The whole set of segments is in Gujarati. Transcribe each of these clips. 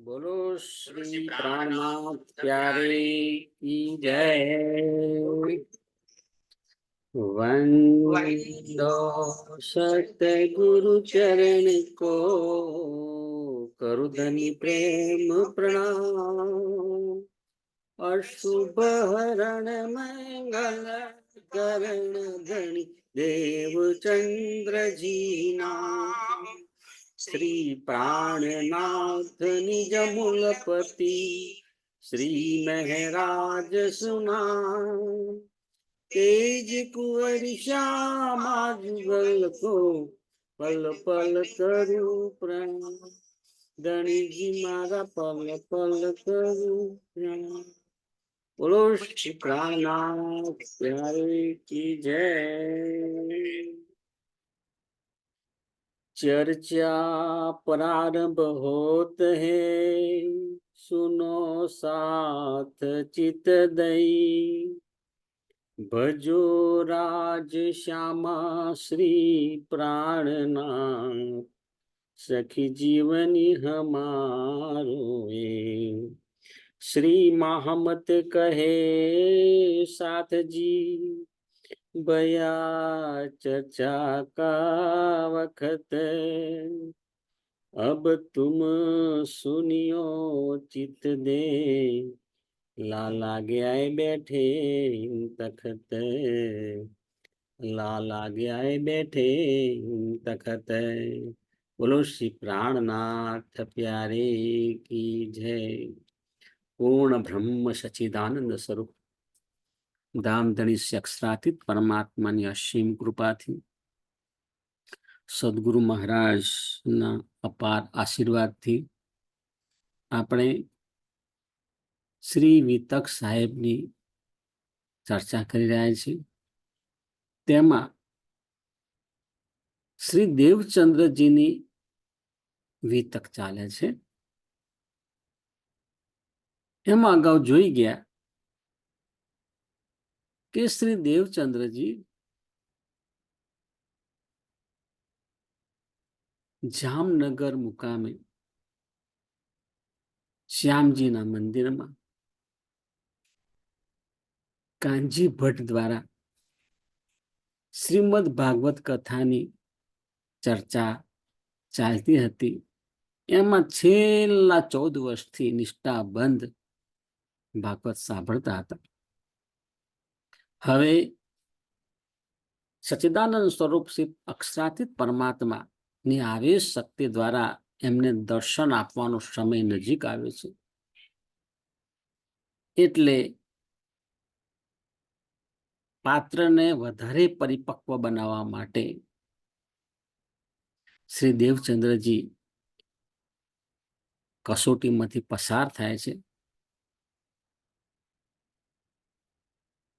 बोलो श्री प्राणनाथ प्यारे की जय। वंदो सतगुरु चरण को, करुधनि प्रेम प्रणाम। अशुभ हरण मंगल करण धनि देव चंद्र जी नाम। श्री प्राणनाथ निज मूलपति, श्री महराज सुनाम। तेज कुंवर श्यामा जुगल को, पल पल करूं प्रणाम। गणेश जी मारा पल पल करूं प्रणाम। बोलो श्री प्राणनाथ प्यारे की जय। चर्चा प्रारंभ होत है, सुनो साथ चित दई। भजो राज श्यामा श्री प्राणनाथ, सखी जीवनी हमारो है। श्री महमत कहे साथ जी, बया चर्चा का वक्त। अब तुम सुनियो चित दे, लाला गया बैठे तखत। लाला गया बैठे तखत। बोलो श्री प्राणनाथ प्यारे की जय। पूर्ण ब्रह्म सच्चिदानंद स्वरूप दामधनी अक्षरातीत परमात्माની અસીમ કૃપાથી, સદગુરુ મહારાજના અપાર આશીર્વાદથી આપણે શ્રી વિતક સાહેબની ચર્ચા કરી રહ્યા છીએ. તેમાં શ્રી દેવચંદ્રજીની વિતક ચાલે છે. એમાં અગાઉ જોઈ ગયા કે શ્રી દેવચંદ્રજી જામનગર મુકામે શ્યામજીના મંદિરમાં કાનજી ભટ્ટ દ્વારા શ્રીમદ ભાગવત કથાની ચર્ચા ચાલતી હતી. એમાં છેલ્લા 14 વર્ષથી નિષ્ઠાબંધ ભાગવત સાંભળતા હતા. હવે સચ્ચિદાનંદ સ્વરૂપ શ્રી અક્ષરાતીત પરમાત્માની આવેશ શક્તિ દ્વારા એમને દર્શન આપવાનો સમય નજીક આવ્યો છે. એટલે પાત્રને વધારે પરિપક્વ બનાવવા માટે શ્રી દેવચંદ્રજી કસોટીમાંથી પસાર થાય છે.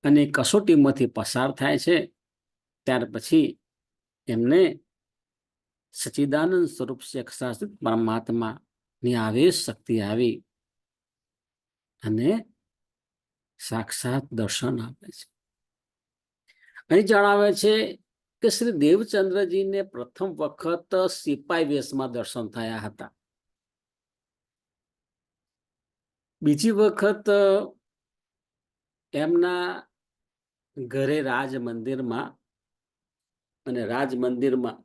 અને કસોટીમાંથી પસાર થાય છે ત્યાર પછી એમને સચ્ચિદાનંદ સ્વરૂપ અક્ષરાતીત પરમાત્માની આવેશ શક્તિ આવી અને સાક્ષાત દર્શન આપે છે. અહીં જણાવે છે કે શ્રી દેવચંદ્રજીને પ્રથમ વખત સિપાઈ વેશમાં દર્શન થયા હતા. બીજી વખત એમના ઘરે રાજ મંદિરમાં, અને રાજ મંદિરમાં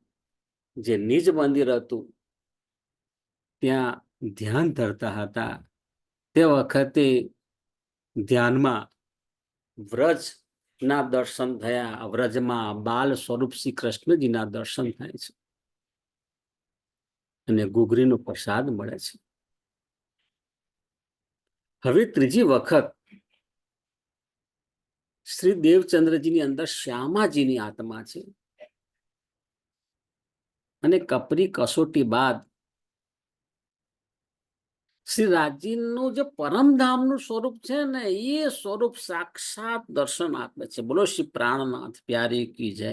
જે નિજ મંદિર હતું ત્યાં ધ્યાન ધરતા હતા. તે વખતે ધ્યાનમાં વ્રજના દર્શન થયા. વ્રજમાં બાલ સ્વરૂપ શ્રી કૃષ્ણજીના દર્શન થાય છે અને ઘૂઘરીનો પ્રસાદ મળે છે. હવે ત્રીજી વખત શ્રી દેવચંદ્રજીની અંદર શ્યામાજીની આત્મા છે અને કપરી કસોટી બાદ શ્રી રાજીનું જે પરમધામનું સ્વરૂપ છે ને, એ સ્વરૂપ સાક્ષાત દર્શન આપે છે. બોલો શ્રી પ્રાણનાથ પ્યારી કી જય.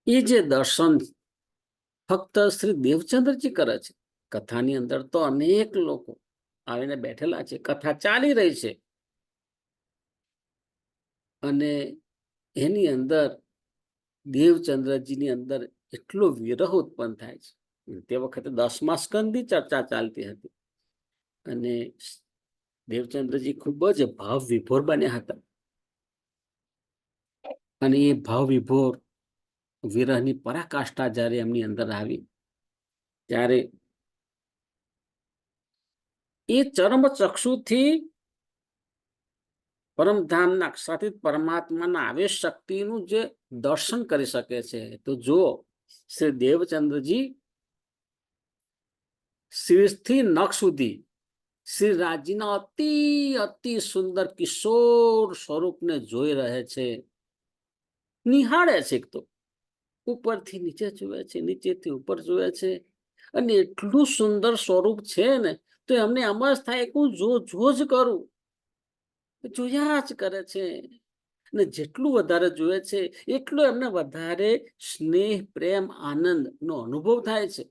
એ જે દર્શન ફક્ત શ્રી દેવચંદ્રજી કરે છે. કથાની અંદર તો અનેક લોકો આવીને બેઠેલા છે. કથા ચાલી રહી છે અને એની અંદર દેવચંદ્રજીની અંદર એટલો વિરહ ઉત્પન્ન થાય છે તે વખતે 10મા સ્કંદની ચર્ચા ચાલતી હતી અને દેવચંદ્રજી ખૂબ જ ભાવ વિભોર બન્યા હતા અને એ ભાવ વિભોર વિરહની પરાકાષ્ઠા જ્યારે એમની અંદર આવી ત્યારે એ ચરમ ચક્ષુથી પરમધામના સાથી પરમાત્માના આવેશ શક્તિનું જે દર્શન કરી શકે છે. તો જો શ્રી દેવચંદ્રજી શીર્ષથી નખ સુધી શ્રી રાજીના અતિ અતિ સુંદર કિશોર સ્વરૂપને જોઈ રહે છે, નિહાળે છે. એક તો ઉપરથી નીચે જુએ છે, નીચેથી ઉપર જુએ છે અને એટલું સુંદર સ્વરૂપ છે ને તો એમને આમ જ થાય કે હું જો જ કરું, જોયા જ કરે છે અને જેટલું વધારે જુએ છે એટલું એમને વધારે સ્નેહ પ્રેમ આનંદ નો અનુભવ થાય છે.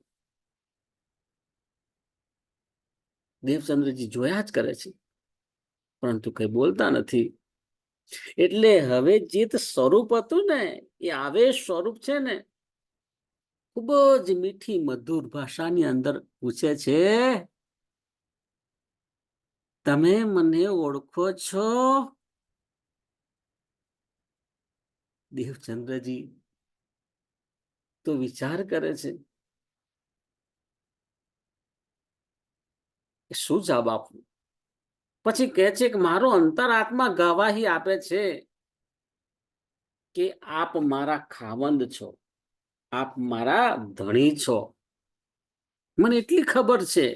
દેવચંદ્રજી જોયા જ કરે છે પરંતુ કઈ બોલતા નથી. એટલે હવે જે સ્વરૂપ હતું ને એ આવેશ સ્વરૂપ છે ને ખૂબ જ મીઠી મધુર ભાષાની અંદર પૂછે છે, તમે મને ઓળખો છો? દેવચંદ્રજી તો વિચાર કરે છે શું જવાબ આપવું. પછી કહે છે કે મારો અંતરાત્મા ગવાહી આપે છે કે આપ મારા ખાવંદ છો, આપ મારા ધણી છો. મને એટલી ખબર છે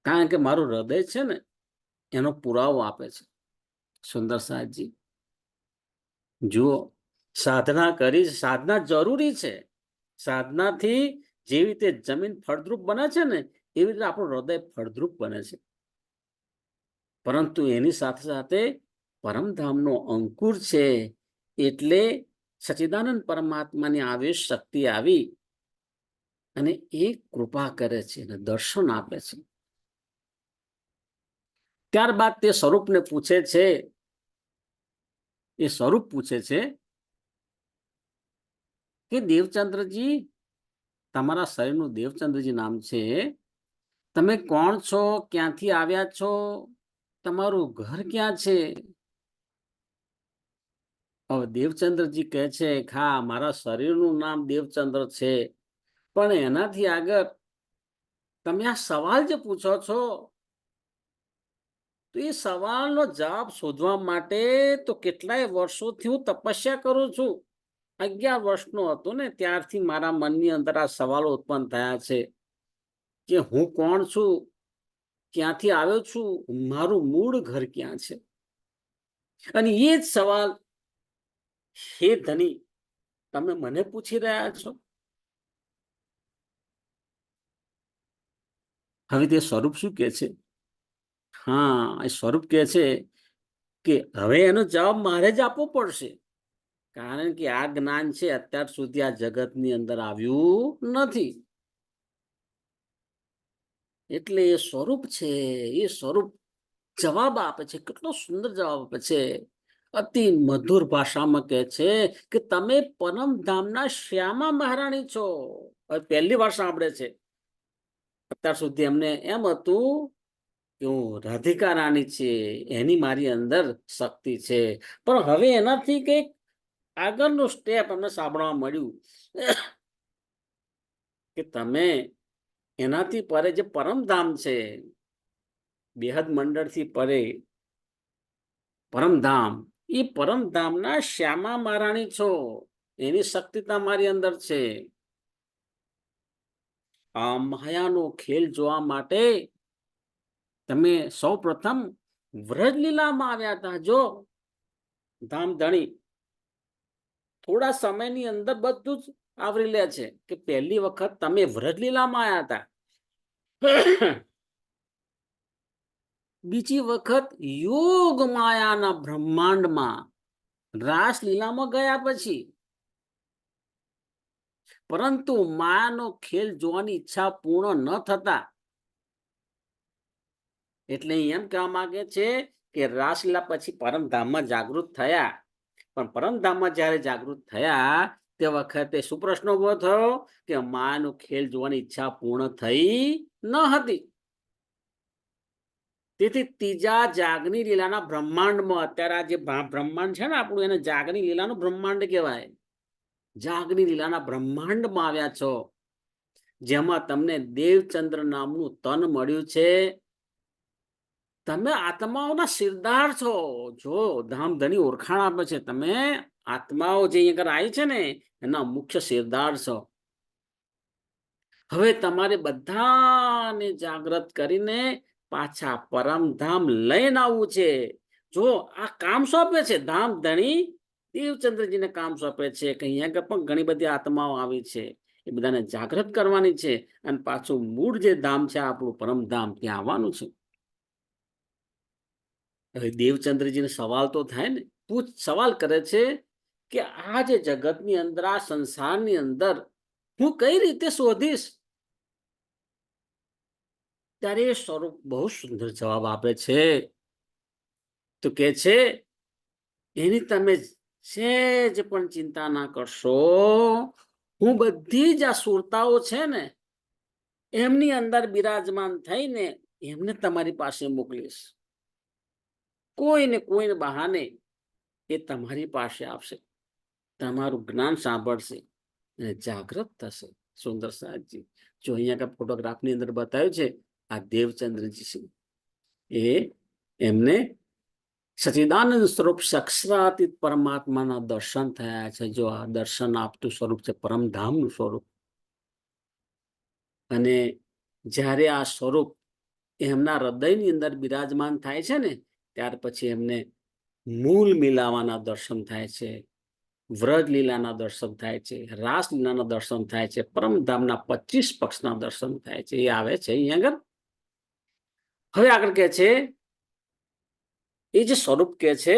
કારણ કે મારું હૃદય છે ને એનો પુરાવો આપે છે. સુંદર સાહેબજી જુઓ, સાધના કરી, સાધના જરૂરી છે. સાધનાથી જેવી રીતે જમીન ફળદ્રુપ બને છે ને એવી રીતે આપણું હૃદય ફળદ્રુપ બને છે. પરંતુ એની સાથે સાથે પરમધામનો અંકુર છે એટલે સચ્ચિદાનંદ પરમાત્માની આવેશ શક્તિ આવી અને એ કૃપા કરે છે અને દર્શન આપે છે. ત્યારબાદ તે સ્વરૂપને પૂછે છે, એ સ્વરૂપ પૂછે છે કે દેવચંદ્રજી, તમારા શરીરનું દેવચંદ્રજી નામ છે, તમે કોણ છો, ક્યાંથી આવ્યા છો, તમારું ઘર ક્યાં છે? હવે દેવચંદ્રજી કહે છે હા, મારા શરીરનું નામ દેવચંદ્ર છે, પણ એનાથી આગળ તમે આ સવાલ જે પૂછો છો તો એ સવાલનો જવાબ શોધવા માટે તો કેટલાય વર્ષોથી હું તપસ્યા કરું છું. 11 વર્ષનો હતો ને ત્યારથી મારા મનની અંદર આ સવાલો ઉત્પન્ન થયા છે કે હું કોણ છું, ક્યાંથી આવ્યો છું, મારું મૂળ ઘર ક્યાં છે. અને એ જ સવાલ હે ધની તમે મને પૂછી રહ્યા છો. હવે તે સ્વરૂપ શું કહે છે? હા, એ સ્વરૂપ કહે છે કે હવે એનો જવાબ મારે જ આપવો પડશે કારણ કે આ જ્ઞાન છે અત્યાર સુધી આ જગતની અંદર આવ્યું નથી. એટલે એ સ્વરૂપ છે, એ સ્વરૂપ જવાબ આપે છે. કેટલો સુંદર જવાબ આપે છે. અતિ મધુર ભાષામાં કહે છે કે તમે પરમધામના શ્યામા મહારાણી છો. હવે પહેલી વાર સાંભળે છે. અત્યાર સુધી એમને એમ હતું કે હું રાધિકા રાણી છે, એની મારી અંદર શક્તિ છે, પણ હવે એનાથી કંઈક આગળનું સ્ટેપ અમને સાંભળવા મળ્યું કે તમે એનાથી પરે જે પરમધામ છે, બેહદ મંડળથી પરે પરમધામ, એ પરમધામના શ્યામા મહારાણી છો, એની શક્તિ તમારી અંદર છે. આ માયાનો ખેલ જોવા માટે તમે સૌ પ્રથમ વ્રજલીલામાં આવ્યા હતા. જો ધામધણી થોડા સમયની અંદર બધું જ આવરી લે છે કે પહેલી વખત તમે વ્રજલીલામાં આવ્યા હતા. બીજી વખત યોગ માયાના બ્રહ્માંડમાં રાસલીલામાં ગયા પછી, પરંતુ માયાનો ખેલ જોવાની ઈચ્છા પૂર્ણ ન થતા એટલે એમ કહેવા માંગે છે કે રાસલીલા પછી પરમધામમાં જાગૃત થયા, પણ પરમધામમાં જ્યારે જાગૃત થયા તે વખતે શું પ્રશ્ન ઉભો થયો કે માયાનો ખેલ જોવાની ઈચ્છા પૂર્ણ થઈ ન હતી. તેથી ત્રીજા જાગની લીલાના બ્રહ્માંડમાં, અત્યારે આ જે બ્રહ્માંડ છે ને આપણું, એને જાગની લીલાનું બ્રહ્માંડ કહેવાય. જાગની લીલાના બ્રહ્માંડમાં આવ્યા છો, જેમાં તમને દેવચંદ્ર નામનું તન મળ્યું છે. તમે આત્માઓના સિરદાર છો. જો ધામધની ઓળખાણ આપે છે, તમે આત્માઓ જે અહીંયા આવી છે ને એના મુખ્ય સિરદાર છો. હવે તમારે બધાને જાગૃત કરીને પાછા પરમધામ લઈને આવવું છે. જો આ કામ સોંપે છે ધામધણી દેવચંદ્રજીને, કામ સોંપે છે કે અહીંયા પણ ઘણી બધી આત્માઓ આવી છે, એ બધાને જાગૃત કરવાની છે અને પાછું મૂળ જે ધામ છે આપણું પરમધામ, ત્યાં આવવાનું છે. હવે દેવચંદ્રજીને સવાલ તો થાય ને, સવાલ કરે છે કે આ જે જગતની અંદર, આ સંસારની અંદર હું કઈ રીતે શોધીશ? ત્યારે એ સ્વરૂપ બહુ સુંદર જવાબ આપે છે. તો કે છે એની તમે સેજ પણ ચિંતા ના કરશો, હું બધી જ આ સુરતાઓ છે ને એમની અંદર બિરાજમાન થઈને એમને તમારી પાસે મોકલીશ. કોઈને બહાને એ તમારી પાસે આવશે, તમારું જ્ઞાન સાંભળશે અને જાગૃત થશે. સુંદર સાહેબજી, જો અહીંયા ફોટોગ્રાફની અંદર બતાવ્યું છે, આ દેવચંદ્રજી છે, એમને સચિદાનંદ સ્વરૂપ સાક્ષાતીત પરમાત્માના દર્શન થયા છે. જો આ દર્શન આપતું સ્વરૂપ છે પરમધામનું સ્વરૂપ. અને જ્યારે આ સ્વરૂપ એમના હૃદયની અંદર બિરાજમાન થાય છે ને, ત્યાર પછી એમને મૂળ મિલાવાના દર્શન થાય છે, વ્રજ લીલાના દર્શન થાય છે, રાસ લીલાના દર્શન થાય છે, પરમધામના 25 પક્ષના દર્શન થાય છે. એ આવે છે અહીંયા આગળ. હવે આગળ કે છે, એ જે સ્વરૂપ કે છે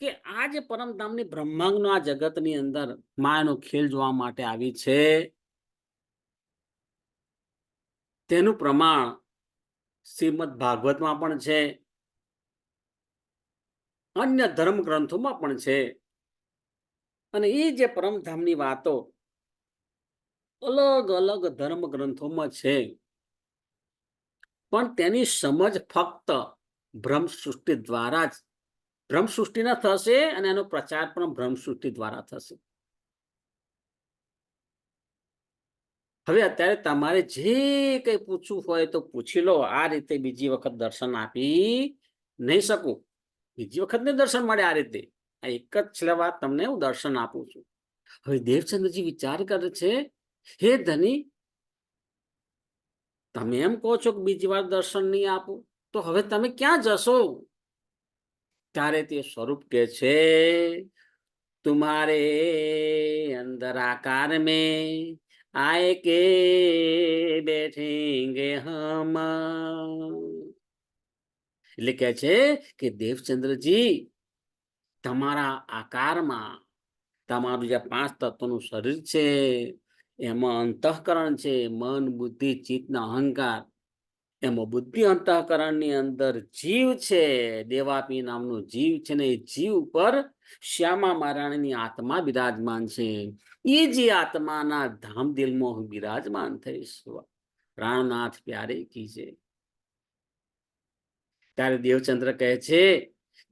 કે આ જે પરમધામની બ્રહ્માંડનો આ જગતની અંદર માયાનો ખેલ જોવા માટે આવી છે, તેનું પ્રમાણ શ્રીમદ ભાગવતમાં પણ છે, અન્ય ધર્મ ગ્રંથોમાં પણ છે. અને એ જે પરમધામની વાતો અલગ અલગ ધર્મ ગ્રંથોમાં છે, પણ તેની સમજ ફક્ત બ્રહ્મ સૃષ્ટિ દ્વારા જ બ્રહ્મ સૃષ્ટિના થશે અને એનો પ્રચાર પણ બ્રહ્મ સૃષ્ટિ દ્વારા થશે. હવે અત્યારે તમારે જે કંઈ પૂછવું હોય તો પૂછી લો. આ રીતે બીજી વખત દર્શન આપી નહીં શકું. બીજી વખત ને દર્શન મળે આ રીતે. આ એક જ છેલ્લા વાત તમને હું દર્શન આપું છું. હવે દેવચંદ્રજી વિચાર કરે છે, હે ધની, તમે એમ કહો છો કે બીજી વાર દર્શન નહીં આપું, તો હવે તમે ક્યાં જશો? ત્યારે તે સ્વરૂપ કે છે, તુમ્હારે અંદર આકાર મેં આए के बैठेंगे हम. એટલે કે છે કે દેવચંદ્રજી, તમારા આકારમાં, તમારું જે 5 તત્વનું શરીર છે, એમાં અંતઃકરણ છે, મન, બુદ્ધિ, ચિત્ત ને અહંકાર. એમાં બુદ્ધિ અંતઃકરણની અંદર જીવ છે, દેવાપી નામનો જીવ છે ને, એ જીવ ઉપર શ્યામા મહારાણીની આત્મા બિરાજમાન છે. એ જે આત્માના ધામ દિલમાં હું બિરાજમાન થઈશ. પ્રાણનાથ પ્યારે કી છે. ત્યારે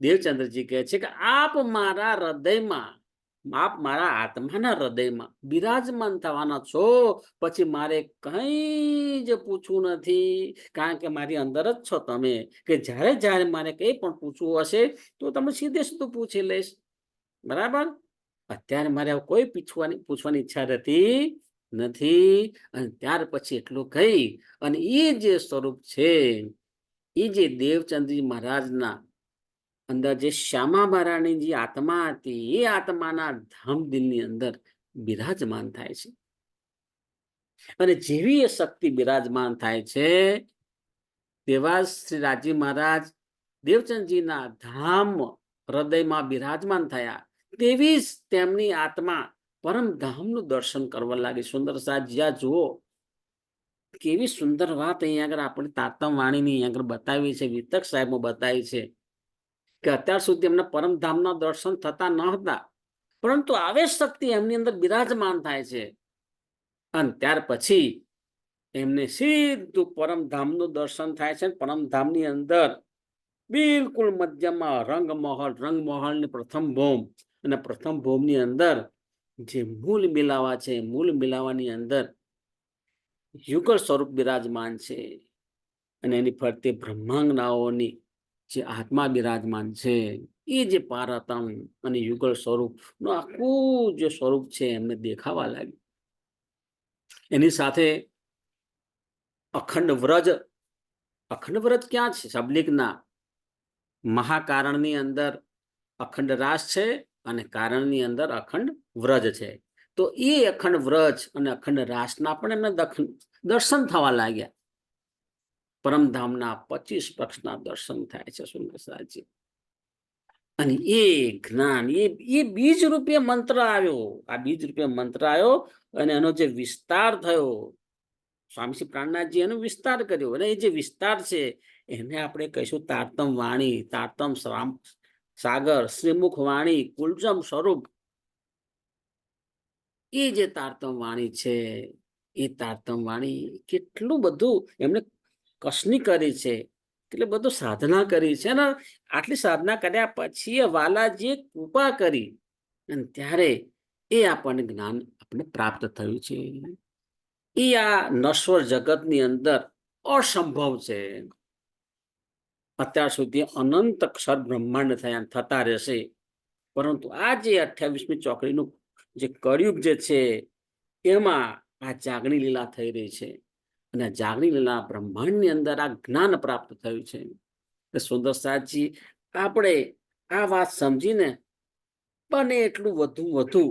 દેવચંદ્રજી કહે છે કે આપ મારા હૃદયમાં, આપ મારા આત્માના હૃદયમાં બિરાજમાન થવાના છો. પછી મારે કંઈ જ પૂછવું નથી, કારણ કે મારી અંદર જ છો તમે. કે જ્યારે મારે કંઈ પણ પૂછવું હશે તો તમે સીધે સીધું પૂછી લઈશ. બરાબર? અત્યારે મારે કોઈ પૂછવાની ઈચ્છા રહેતી નથી. અને ત્યાર પછી એટલું કહી અને એ જે સ્વરૂપ છે, એ જે દેવચંદ્રજી મહારાજના અંદર જે શ્યામા મહારાણી જે આત્મા હતી, એ આત્માના ધામ દિલની અંદર બિરાજમાન થાય છે. અને જેવી એ શક્તિ બિરાજમાન થાય છે, તેવા શ્રી રાજી મહારાજ દેવચંદજીના ધામ હૃદયમાં બિરાજમાન થયા. તેવી જ તેમની આત્મા પરમધામનું દર્શન કરવા લાગી. સુંદર સાજ્યા જુઓ, કેવી સુંદર વાત અહીંયા આગળ આપણે તાતમ વાણીની અહીંયા આગળ બતાવી છે, વિતક સાહેબમાં બતાવી છે કે અત્યાર સુધી એમને પરમધામના દર્શન થતા ન હતા. પરંતુ આવેશ શક્તિ એમની અંદર બિરાજમાન થાય છે અને ત્યાર પછી એમને સીધું પરમધામનું દર્શન થાય છે. પરમધામની અંદર બિલકુલ મધ્યમાં રંગમહોલની પ્રથમ ભોમ, અને પ્રથમ ભોમની અંદર જે મૂળ મિલાવા છે, મૂળ મિલાવાની અંદર યુગલ સ્વરૂપ બિરાજમાન છે અને એની ફરતે બ્રહ્માંગનાઓની જે આત્મા બિરાજમાન છે, એ જે પારતમ અને યુગલ સ્વરૂપ નું આખું જે સ્વરૂપ છે એમને દેખાવા લાગ્યું. એની સાથે અખંડ વ્રજ ક્યાં છે? સબલિકના મહાકારણની અંદર અખંડ રાસ છે અને કારણની અંદર અખંડ વ્રજ છે. તો એ અખંડ વ્રજ અને અખંડ રાસના પણ એમને દર્શન થવા લાગ્યા. પરમધામના 25 પક્ષના દર્શન થાય છે સુંદર સાજી. અને એ જ્ઞાન, એ બીજ રૂપે મંત્ર આવ્યો. આ બીજ રૂપે મંત્ર આવ્યો અને એનો જે વિસ્તાર થયો, સ્વામી પ્રાણનાથજી એનો વિસ્તાર કર્યો. અને એ જે વિસ્તાર છે એને આપણે કહીશું તારતમ વાણી, તારતમ સાગર, શ્રીમુખ વાણી, કુલજમ સ્વરૂપ. એ જે તારતમ વાણી છે, એ તારતમ વાણી કેટલું બધું એમને કસની કરી છે, એટલે બધું સાધના કરી છે. અને આટલી સાધના કર્યા પછી વાલાજીએ કૃપા કરી અને ત્યારે એ આપણને જ્ઞાન આપણે પ્રાપ્ત થયું છે. એ આ નશ્વર જગતની અંદર અસંભવ છે. અત્યાર સુધી અનંત અક્ષર બ્રહ્માંડ થતા રહેશે, પરંતુ આ જે 28મી ચોકડીનું જે કળિયુગ જે છે એમાં આ જાગણી લીલા થઈ રહી છે. અને જાગણી લીલા બ્રહ્માંડની અંદર આ જ્ઞાન પ્રાપ્ત થયું છે. સુંદર સાજી, આપણે આ વાત સમજીને બને એટલું વધુ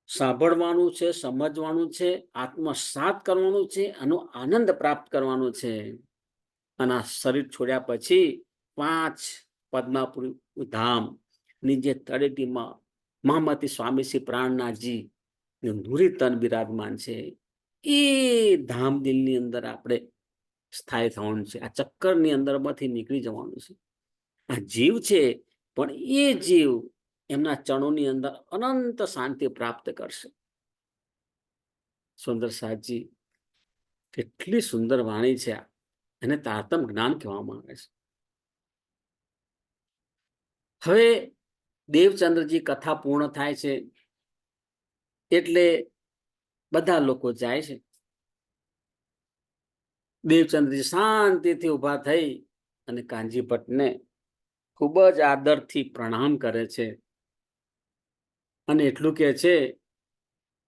સાંભળવાનું છે, સમજવાનું છે, આત્મસાત કરવાનું છે, આનો આનંદ પ્રાપ્ત કરવાનો છે. અને આ શરીર છોડ્યા પછી 5 પદ્માપુર ધામ ની જે તળેટીમાં મહામતી સ્વામી શ્રી પ્રાણનાથજી નૂરી તન બિરાજમાન છે, એ ધામ દિલની અંદર આપણે સ્થાયી થવાનું છે. આ ચક્કરની અંદરમાંથી નીકળી જવાનું છે. આ જીવ છે, પણ એ જીવ એમના ચરણોની અંદર અનંત શાંતિ પ્રાપ્ત કરશે. સુંદર સાજી, કેટલી સુંદર વાણી છે. એને તારતમ જ્ઞાન કહેવામાં આવે છે. હવે દેવચંદ્રજી કથા પૂર્ણ થાય છે એટલે બધા લોકો જાય છે. દેવચંદ્રજી શાંતિથી ઉભા થઈ અને કાનજી ભટ્ટને ખૂબ જ આદરથી પ્રણામ કરે છે અને એટલું કહે છે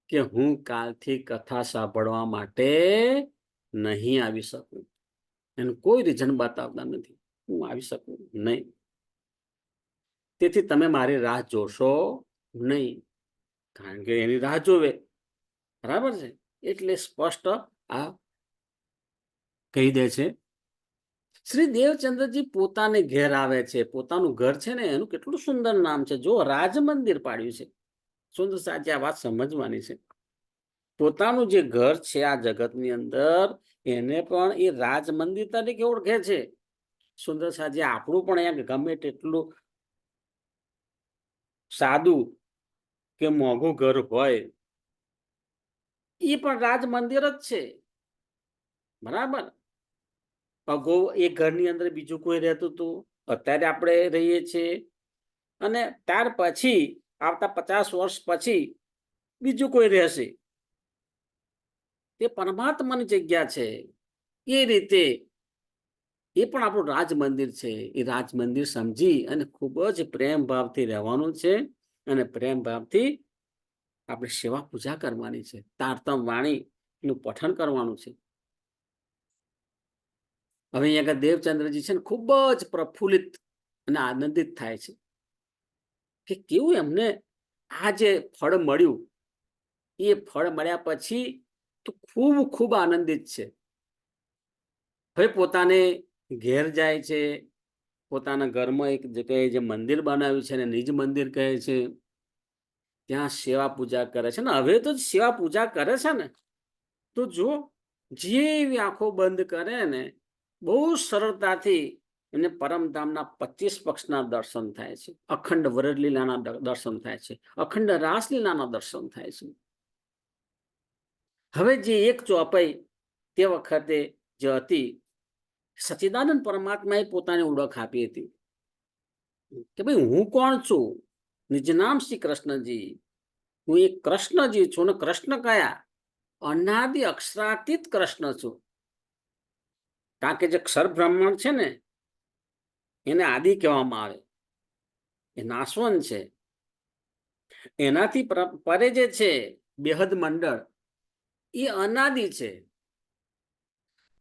કે હું કાલથી કથા સાંભળવા માટે નહીં આવી શકું. એનું કોઈ રીઝન બતાવતા નથી, હું આવી શકું નહીં. તેથી તમે મારી રાહ જોશો નહીં, કારણ કે એની રાહ જોવે. બરાબર છે. એટલે સ્પષ્ટ આ કહી દે છે. શ્રી દેવચંદ્રજી પોતાને ઘેર આવે છે. પોતાનું ઘર છે ને, એનું કેટલું સુંદર નામ છે. જો રાજ મંદિર પાડ્યું છે. સુંદર સાચી આ વાત સમજવાની છે. પોતાનું જે ઘર છે આ જગતની અંદર, એને પણ એ રાજ મંદિર તરીકે ઓળખે છે. સુંદર સાજી, આપણું પણ અહીંયા ગમે તેટલું સાદું કે મોંઘું ઘર હોય, એ પણ રાજ મંદિર જ છે. બરાબર. અગાઉ એ ઘરની અંદર બીજું કોઈ રહેતું હતું, અત્યારે આપણે રહીએ છીએ, અને ત્યાર પછી આવતા 50 વર્ષ પછી બીજું કોઈ રહેશે. તે પરમાત્માની જગ્યા છે. એ રીતે એ પણ આપણું રાજ મંદિર છે. એ રાજ મંદિર સમજી અને ખૂબ જ પ્રેમ ભાવથી રહેવાનું છે અને પ્રેમ ભાવથી આપણે સેવા પૂજા કરવાની છે. તારતમ વાણીનું પઠન કરવાનું છે. હવે અહીંયા દેવચંદ્રજી છે ને ખૂબ જ પ્રફુલ્લિત અને આનંદિત થાય છે કે કેવું એમને આ જે ફળ મળ્યું, એ ફળ મળ્યા પછી તો ખૂબ આનંદિત છે. હવે પોતાને ઘેર જાય છે. પોતાના ઘરમાં એક જગ્યાએ જે મંદિર બનાવ્યું છે એને નિજ મંદિર કહે છે. ત્યાં સેવા પૂજા કરે છે. ને હવે તો સેવા પૂજા કરે છે ને, તો જો જેવી આંખો બંધ કરે ને, બહુ સરળતાથી એને પરમધામના 25 પક્ષના દર્શન થાય છે, અખંડ વરદલીલાના દર્શન થાય છે, અખંડ રાસલીલાના દર્શન થાય છે. હવે જે એક ચોપાઈ તે વખતે જે હતી, સચ્ચિદાનંદ પરમાત્માએ પોતાની ઓળખ આપી હતી કે ભાઈ હું કોણ છું? નિજ નામ શ્રી કૃષ્ણજી. હું એક કૃષ્ણજી છું. ને કૃષ્ણ કયા? અનાદિ અક્ષરાતીત કૃષ્ણ છું. કારણ કે જે ક્ષર બ્રહ્માંડ છે ને એને આદિ કહેવામાં આવે, એ નાશવંત છે. એનાથી પરે જે છે બેહદ મંડળ, એ અનાદિ છે.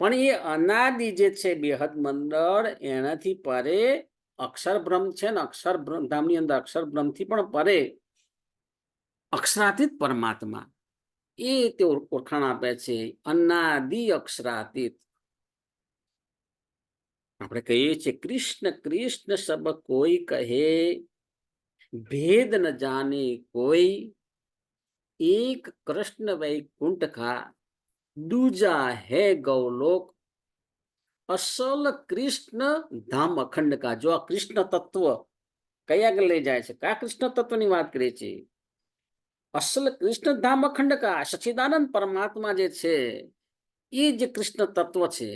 પણ એ અનાદિ જે છે બેહદ મંડળ, એનાથી પરે અક્ષર બ્રહ્મ છે ને, અક્ષર ધામની અંદર અક્ષર બ્રહ્મથી પણ પરે અક્ષરાતીત પરમાત્મા, એ તે ઓળખાણ આપે છે, અનાદિ અક્ષરાતીત. આપણે કહીએ છીએ કૃષ્ણ કૃષ્ણ સબ કોઈ કહે, ભેદ ન જાને કોઈ, એક કૃષ્ણ વૈકુંઠ કા, દૂજા હે ગૌલોક. અસલ કૃષ્ણ ધામ અખંડ કા. જો આ કૃષ્ણ તત્વ કયા આગળ લઈ જાય છે? કયા કૃષ્ણ તત્વની વાત કરે છે? અસલ કૃષ્ણ ધામ અખંડ કા, સચ્ચિદાનંદ પરમાત્મા જે છે, એ જે કૃષ્ણ તત્વ છે,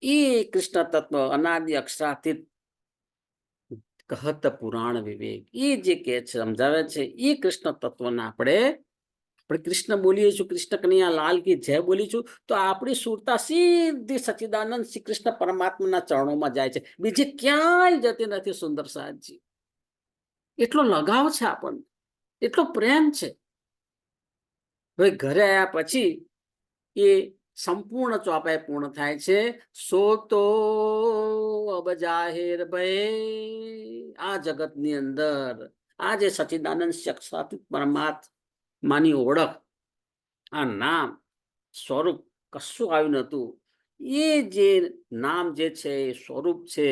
એ કૃષ્ણ તત્વ અનાદિ અક્ષરાતીત કહત પુરાણ વિવેક, એ જે કે સમજાવે છે, એ કૃષ્ણ તત્વને આપણે કૃષ્ણ બોલીએ છીએ, કૃષ્ણ કનૈયા લાલ કી જય બોલીશું, તો આપણી સુરતા સીધી સચ્ચિદાનંદ શ્રી કૃષ્ણ પરમાત્માના ચરણોમાં જાય છે, બીજે ક્યાંય જતી નથી. સુંદર સાહેબજી, એટલો લગાવ છે આપણને, એટલો પ્રેમ છે. હવે ઘરે આવ્યા પછી એ સંપૂર્ણ ચોપાઈ પૂર્ણ થાય છે. સો તો અબ જાહેર ભાઈ, આ જગતની અંદર આ જે સચ્ચિદાનંદ સાક્ષાત પરમાત્માની ઓળખ, આ નામ સ્વરૂપ કશું આવ્યું નતું. એ જે નામ જે છે, સ્વરૂપ છે,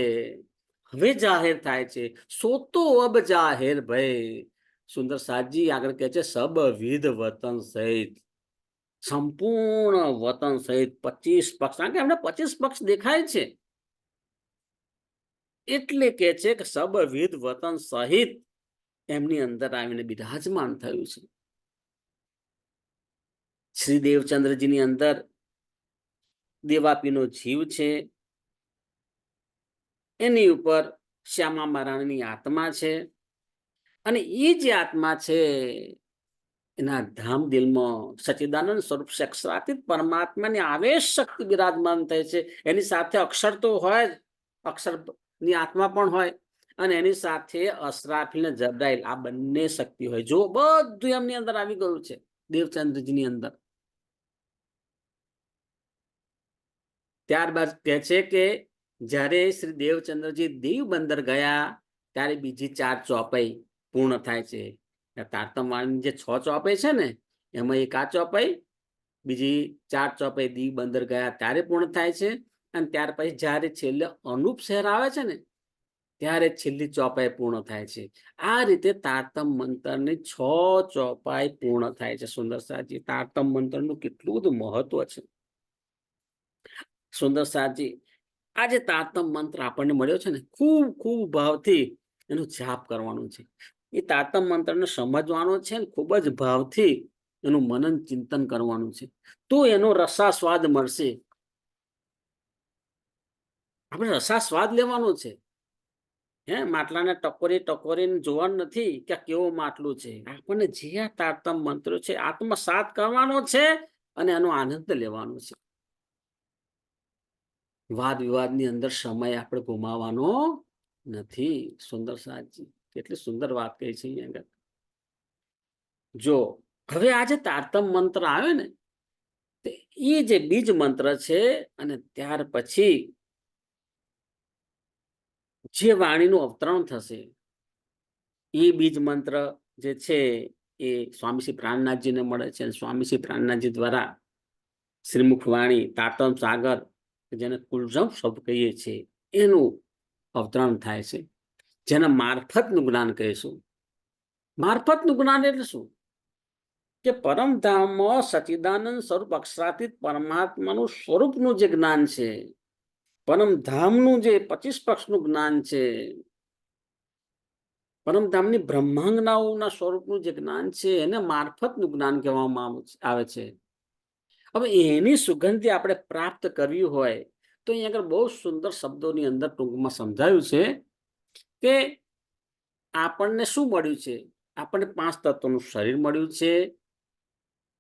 હવે જાહેર થાય છે. સો તો અબ જાહેર ભાઈ. સુંદર સાજી આગળ કહે છે, સબ વિધ વતન સહિત, સંપૂર્ણ વતન સહિત 25 પક્ષ. કારણ કે એમને 25 પક્ષ દેખાય છે, એટલે કે છે કે સબ વિધ વતન સહિત એમની અંદર આવીને બિરાજમાન થયું છે. શ્રી દેવચંદ્રજીની અંદર દેવાપીનો જીવ છે, એની ઉપર શ્યામા મહારાણીની આત્મા છે, અને એ જે આત્મા છે એના ધામ દિલમાં સચ્ચિદાનંદ સ્વરૂપ સાક્ષાત પરમાત્માની આવેશ શક્તિ બિરાજમાન થઈ છે. એની સાથે અક્ષર તો હોય જ, અક્ષરની આત્મા પણ હોય, અને એની સાથે અસરાફીલ ને જબ્રાઈલ, આ બંને શક્તિ હોય. જો બધું એમની અંદર આવી ગયું છે દેવચંદ્રજીની અંદર. ત્યારબાદ કહે છે કે જ્યારે શ્રી દેવચંદ્રજી દીવ બંદર ગયા ત્યારે બીજી 4 ચોપાઈ પૂર્ણ થાય છે. તારતમવાળીની જે 6 ચોપાઈ છે ને, એમાં એક આ ચોપાઈ, બીજી 4 ચોપાઈ દીવ બંદર ગયા ત્યારે પૂર્ણ થાય છે. અને ત્યાર પછી જ્યારે છેલ્લે અનુપ શહેર આવે છે ને, ત્યારે છેલ્લી ચોપાઈ પૂર્ણ થાય છે. આ રીતે તારતમ મંત્રની 6 ચોપાઈ પૂર્ણ થાય છે. સુંદર સાજી, તારતમ મંત્રનું કેટલું બધું મહત્વ છે. સુંદર સાજી, આ જે તારતમ મંત્ર આપણને મળ્યો છે ને, ખૂબ ખૂબ ભાવથી એનું જાપ કરવાનું છે. એ તારતમ મંત્રને સમજવાનો છે ને, ખૂબ જ ભાવથી એનું મનન ચિંતન કરવાનું છે, તો એનો રસાસ્વાદ મળશે. આપણે રસાસ્વાદ લેવાનો છે. માટલાને ટકોરીને જોવાનું નથી કે કેવો માટલું છે. આપણને જે આ તારતમ મંત્રો છે આત્મસાત કરવાનો છે અને એનો આનંદ લેવાનો છે. વાદ વિવાદની અંદર સમય આપણે ગુમાવવાનો નથી. સુંદર સાજી, કેટલી સુંદર વાત કહી છે અહીંયા. જો હવે આ જે તારતમ મંત્ર આવે ને, એ જે બીજ મંત્ર છે, અને ત્યાર પછી જે વાણીનું અવતરણ થશે, એ બીજ મંત્ર જે છે એ સ્વામી શ્રી પ્રાણનાથજીને મળે છે. સ્વામી શ્રી પ્રાણનાથજી દ્વારા શ્રીમુખ વાણી, તારતમ સાગર, જેને કુલજમ શબ્દ કહીએ છીએ, એનું અવતરણ થાય છે, જેના મારફતનું જ્ઞાન કહીશું. મારફતનું જ્ઞાન એટલે શું? કે પરમધામમાં સચ્ચિદાનંદ સ્વરૂપ અક્ષરાતીત પરમાત્માનું સ્વરૂપનું જે જ્ઞાન છે, પરમધામનું જે 25 પક્ષનું જ્ઞાન છે, પરમધામની બ્રહ્માંગનાઓના સ્વરૂપનું જે જ્ઞાન છે, એને મારફતનું જ્ઞાન કહેવામાં આવે છે. હવે એની સુગંધી આપણે પ્રાપ્ત કરવી હોય તો અહીં આગળ બહુ સુંદર શબ્દોની અંદર ટૂંકમાં સમજાયું છે કે આપણને શું મળ્યું છે. આપણને 5 તત્વોનું શરીર મળ્યું છે.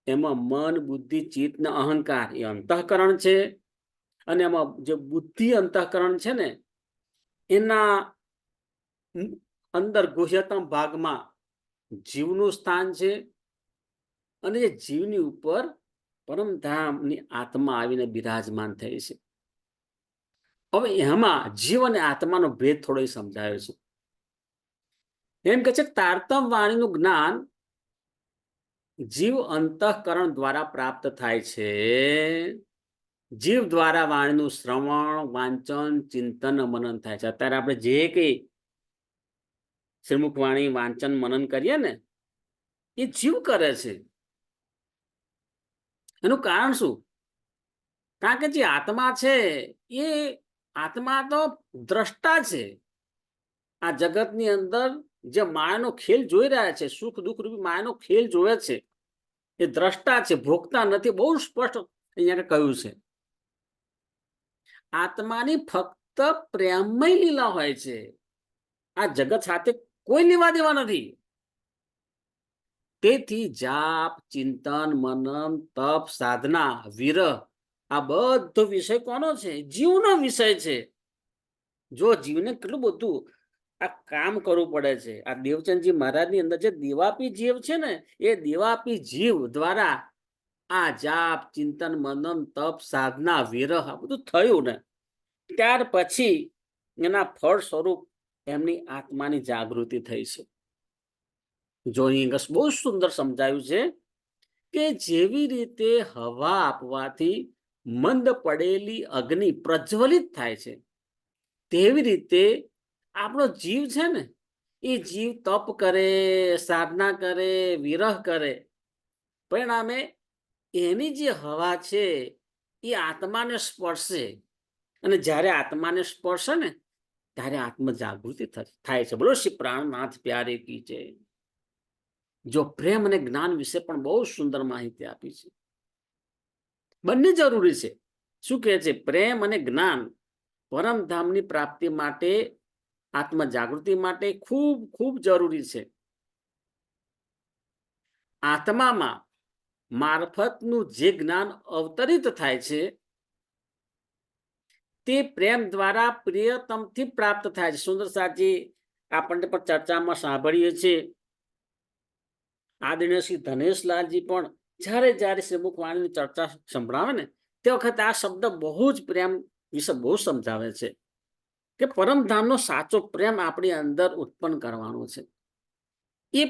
એમાં મન, બુદ્ધિ, ચિત્ત ને અહંકાર એ અંતઃકરણ છે. અને એમાં જે બુદ્ધિ અંતઃકરણ છે ને, એના અંદર ગુહ્યતમ ભાગમાં જીવનું સ્થાન છે. અને જે જીવની ઉપર પરમધામની આત્મા આવીને બિરાજમાન થઈ છે. હવે એમાં જીવ અને આત્માનો ભેદ થોડો સમજાયો છે. એમ કે છે તારતમ વાણીનું જ્ઞાન જીવ અંતઃકરણ દ્વારા પ્રાપ્ત થાય છે. જીવ દ્વારા વાણીનું શ્રવણ, વાંચન, ચિંતન, મનન થાય છે. અત્યારે આપણે જે કઈ શ્રીમુખ વાણી વાંચન મનન કરીએ ને, એ જીવ કરે છે. એનું કારણ શું? કારણ કે જે આત્મા છે એ આત્મા તો દ્રષ્ટા છે. આ જગતની અંદર જે માયાનો ખેલ જોઈ રહ્યા છે, સુખ દુઃખ રૂપી માયાનો ખેલ જોવે છે, એ દ્રષ્ટા છે, ભોગતા નથી. બહુ સ્પષ્ટ અહીંયા કહ્યું છે. આત્માની ફક્ત પ્રેમમય લીલા હોય છે. આ જગત સાથે કોઈ લેવા દેવા નથી. તેથી જાપ, ચિંતન, મનન, તપ, સાધના, વિરહ આ બધો વિષય કોનો છે? જીવનો વિષય છે. જો જીવને કેટલું બધું આ કામ કરવું પડે છે. આ દેવચંદજી મહારાજની અંદર જે દેવાપી જીવ છે ને, એ દેવાપી જીવ દ્વારા આ જાપ, ચિંતન, મનન, તપ, સાધના, વિરહ આ બધું થયું ને, ત્યાર પછી એના ફળ સ્વરૂપ એમની આત્માની જાગૃતિ થઈ છે. જો અહીં બહુ સુંદર સમજાયું છે કે જેવી રીતે હવા આપવાથી મંદ પડેલી અગ્નિ પ્રજ્વલિત થાય છે, તેવી રીતે આપણો જીવ છે ને, એ જીવ તપ કરે, સાધના કરે, વિરહ કરે, પરિણામે એની જે હવા છે એ આત્માને સ્પર્શે. અને જ્યારે આત્માને સ્પર્શે ને, ત્યારે આત્મ જાગૃતિ થાય છે. બોલો શ્રી પ્રાણનાથ પ્યારે કી જય. જો પ્રેમ અને જ્ઞાન વિશે પણ બહુ સુંદર માહિતી આપી છે. બંને જરૂરી છે. શું કહે છે? પ્રેમ અને જ્ઞાન પરમધામની પ્રાપ્તિ માટે, આત્મ જાગૃતિ માટે ખૂબ ખૂબ જરૂરી છે. આત્મામાં મારફતનું જે જ્ઞાન અવતરિત થાય છે તે પ્રેમ દ્વારા પ્રિયતમથી પ્રાપ્ત થાય છે. સુંદર સાજી આપણને પણ ચર્ચામાં સાંભળીએ છીએ. આદરણીય શ્રી ધનેશલાલજી પણ જ્યારે શ્રીમુખ વાણીની ચર્ચા સંભળાવે ને, તે વખતે આ શબ્દ બહુ જ પ્રેમ વિશે બહુ સમજાવે છે કે પરમધામનો સાચો પ્રેમ આપણી અંદર ઉત્પન્ન કરવાનો છે. એ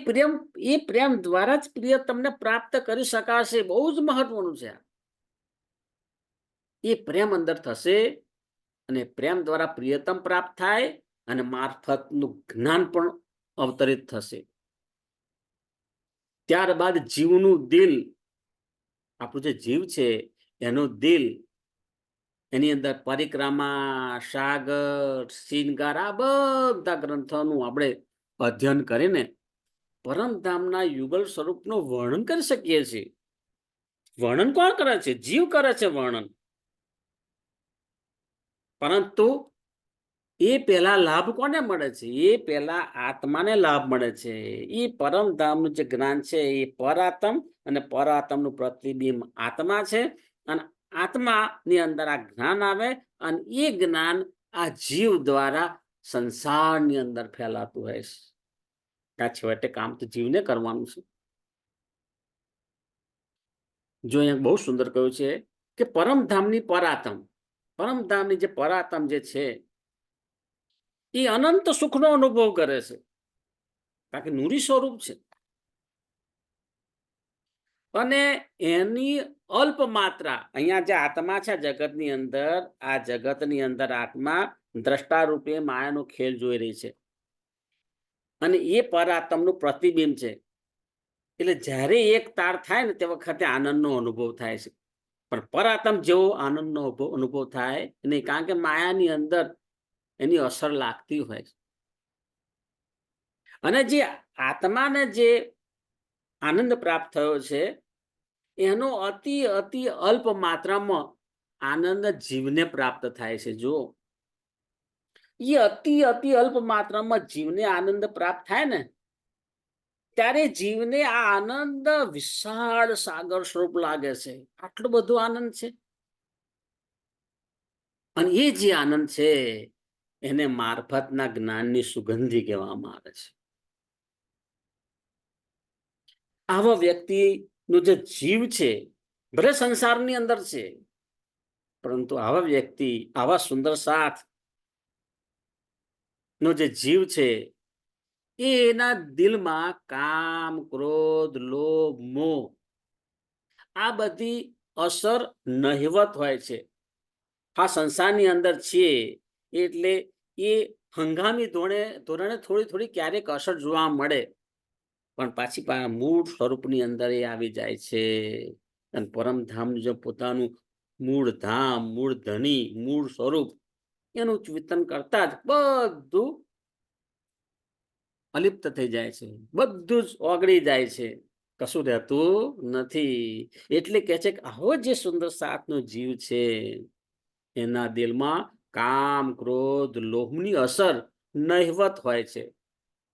પ્રેમ દ્વારા જ પ્રિયતમને પ્રાપ્ત કરી શકાશે. બહુ જ મહત્વનું છે. એ પ્રેમ અંદર થશે અને પ્રેમ દ્વારા પ્રિયતમ પ્રાપ્ત થાય અને મારફતનું જ્ઞાન પણ અવતરિત થશે. ત્યારબાદ જીવનું દિલ, આપણું જે જીવ છે એનું દિલ, એની અંદર પરિક્રમા, સાગર, શિનગાર આ બધા ગ્રંથોનું આપણે અધ્યયન કરીને પરમધામના યુગલ સ્વરૂપનું વર્ણન કરી શકીએ છીએ. વર્ણન કોણ કરે છે? જીવ કરે છે વર્ણન. પરંતુ એ પહેલા લાભ કોને મળે છે? એ પહેલા આત્માને લાભ મળે છે. એ પરમધામનું જે જ્ઞાન છે એ પરાત્મ, અને પરાત્મનું પ્રતિબિંબ આત્મા છે. અને આત્માની અંદર આ જ્ઞાન આવે અને એ જ્ઞાન આ જીવ દ્વારા સંસારની અંદર ફેલાતું હોય છે. આ છેવટે કામ તો જીવને કરવાનું છે. જો અહીંયા બહુ સુંદર કહ્યું છે કે પરમધામની પરાત્મ, પરમધામની જે પરાત્મ જે છે એ અનંત સુખનો અનુભવ કરે છે, કારણ કે નૂરી સ્વરૂપ છે. અને એની અલ્પ માત્રા અહીંયા જે આત્મા છે જગતની અંદર, આ જગતની અંદર આત્મા દ્રષ્ટા રૂપે માયાનો ખેલ જોઈ રહી છે અને એ પરાત્મનું પ્રતિબિંબ છે. એટલે જ્યારે એક તાર થાય ને તે વખતે આનંદનો અનુભવ થાય છે. પણ પરાત્મ જેવો આનંદનો અનુભવ થાય નહીં, કારણ કે માયાની અંદર એની અસર લાગતી હોય છે. અને જે આત્માને જે આનંદ પ્રાપ્ત થયો છે એનો અતિ અતિ અલ્પ માત્રામાં આનંદ જીવને પ્રાપ્ત થાય છે. જો એ અતિ અતિ અલ્પ માત્રામાં જીવને આનંદ પ્રાપ્ત થાય ને, ત્યારે જીવને આ આનંદ વિશાળ સાગર સ્વરૂપ લાગે છે. આટલો બધો આનંદ છે. અને એ જે આનંદ છે એને મારફતના જ્ઞાનની સુગંધી કહેવામાં આવે છે. આવા વ્યક્તિનો જે જીવ છે, ભલે સંસારની અંદર છે, પરંતુ આવા વ્યક્તિ, આવા સુંદર સાથ નો જે જીવ છે એ એના દિલમાં કામ, ક્રોધ, લોભ, મોહ આ બધી અસર નહિવત હોય છે. આ સંસારની અંદર છે એટલે એ હંગામી ધોરણે થોડી થોડી ક્યારેક અસર જોવા મળે, પણ પાછી મૂળ સ્વરૂપની અંદર એ આવી જાય છે. અને પરમધામનું જે પોતાનું મૂળ ધામ, મૂળ ધની, મૂળ સ્વરૂપ એનું ચિંતન કરતા જ બધું અલિપ્ત થઈ જાય છે, બધું જ ઓગળી જાય છે, કશું રહેતું નથી. એટલે કે છે કે આવો જે સુંદર સાતનો જીવ છે એના દિલમાં કામ, ક્રોધ, લોભની અસર નહિવત હોય છે.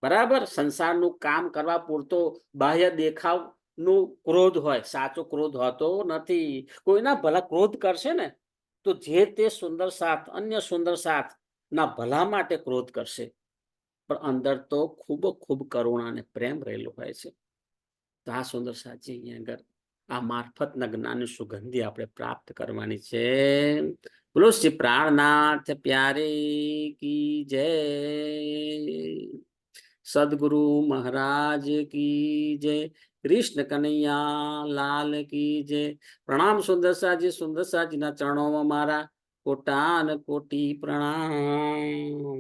બરાબર, સંસારનું કામ કરવા પૂરતો બાહ્ય દેખાવનું ક્રોધ હોય, સાચો ક્રોધ હોતો નથી. કોઈના ભલા ક્રોધ કરશે ને તો જે તે સુંદર સાથ, અન્ય સુંદર સાથ ના ભલા માટે ક્રોધ કરશે, પણ અંદર તો ખૂબ ખૂબ કરુણા અને પ્રેમ રહેલો હોય છે. તો આ સુંદર સાચી અહીંયા આગળ આ મારફતના જ્ઞાનની સુગંધી આપણે પ્રાપ્ત કરવાની છે. બોલો શ્રી પ્રાણનાથ પ્યારે કી જય, સદગુરુ મહારાજ કી જય, કૃષ્ણ કનૈયા લાલ કી જય. પ્રણામ સુંદર સાજી ના ચરણોમાં મારા કોટાન કોટી પ્રણામ.